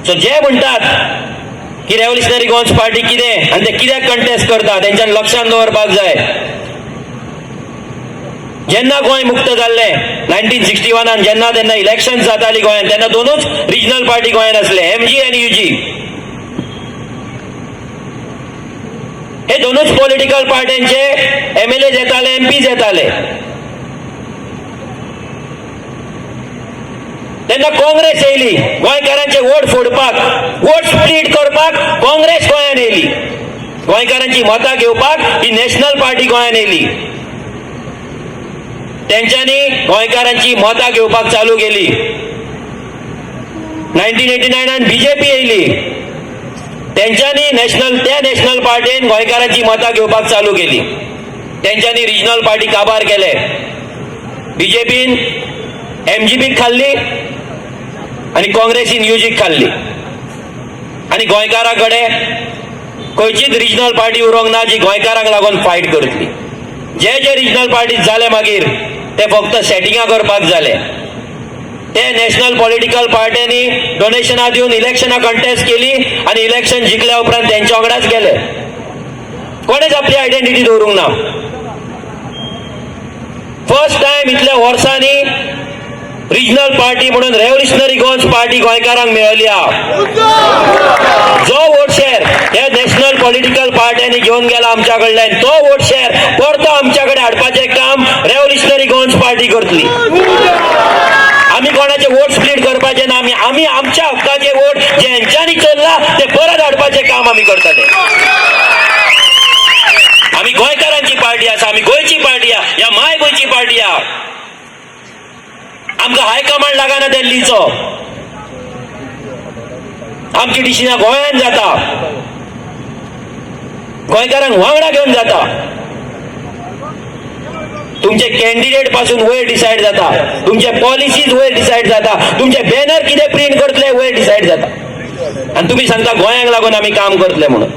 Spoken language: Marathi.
सो जे म्हणतात की रेव्होल्युशनरी गोवन्स पार्टी कितें आनी ते कित्याक कंटेस्ट करता तेंच्यान लक्षांत दवरपाक जाय. जेन्ना गोंय मुक्त जाल्लें 1961 जेन्ना तेन्ना इलेक्शन जाताली गोंयांत तेन्ना दोनूच रिजनल पार्टी गोंयांत आसले, MG आनी UG. हे दोनूच पॉलिटिकल पार्ट्यांचे MLAs येताले, MPs येताले. तेन्ना काँग्रेस येयली गोंयकारांचे वोट फोडपाक, वोट स्प्लीट करपाक काँग्रेस गोंयांत येयली. गोंयकारांची मतां घेवपाक ही नॅशनल पार्टी गोंयांत येयली. तेंच्यांनी गोंयकारांची मतां घेवपाक चालू केली. 1989 BJP येयली. तेंच्यांनी नॅशनल पार्टीन गोंयकारांची मतां घेवपाक चालू केली. तेंच्यांनी रिजनल पार्टी काबार केले. BJPन MGPक खाल्ली आनी काँग्रेसीन UGक खाल्ली. आनी गोंयकारां कडेन खंयचीच रिजनल पार्टी उरोंक ना जी गोंयकारांक लागून फायट करतली. जे रिजनल पार्टीज जाले मागीर ते फक्त सेटिंगां करपाक जाले. ते नॅशनल पॉलिटिकल पार्ट्यांनी डोनेशनां दिवन इलेक्शनां कंटेस्ट केली आनी इलेक्शन जिखल्या उपरांत तेंच्या वांगडाच गेले. कोणेच आपली आयडेंटिटी दवरूंक ना. फर्स्ट टायम इतल्या वर्सांनी रिजनल पार्टी म्हणून रेव्होल्युशनरी गोवन्स पार्टी गोंयकारांक मेळ्ळी. जो वोट शेअर हे नॅशनल पॉलिटिकल पार्ट्यांनी घेवन गेला आमच्या कडल्यान, तो वोट शेअर परतो आमच्या कडेन हाडपाचें काम रेव्होल्युशनरी गोवन्स पार्टी करतली. आमी कोणाचे वोट स्प्लीट करपाचे ना. आमी आमच्या हक्काचे वोट जे हेंच्यांनी चल्ला ते परत हाडपाचें काम आमी करतले. आमी गोंयकारांची पार्टी आसा, आमी गोंयची पार्टी आहा, ह्या माय गोंयची पार्टी आहा. आमकां हायकमांड लागना दिल्लीचो. आमची डिसिजनां गोंयांत जाता, गोंयकारांक वांगडा घेवन जाता. तुमचे कॅन्डिडेट पासून वयर डिसायड जाता, तुमचे पॉलिसीज वयर डिसायड जाता, तुमचे बॅनर कितें प्रिंट करतले वयर डिसायड जाता. आनी तुमी सांगता गोंयांक लागून आमी काम करतले म्हणून.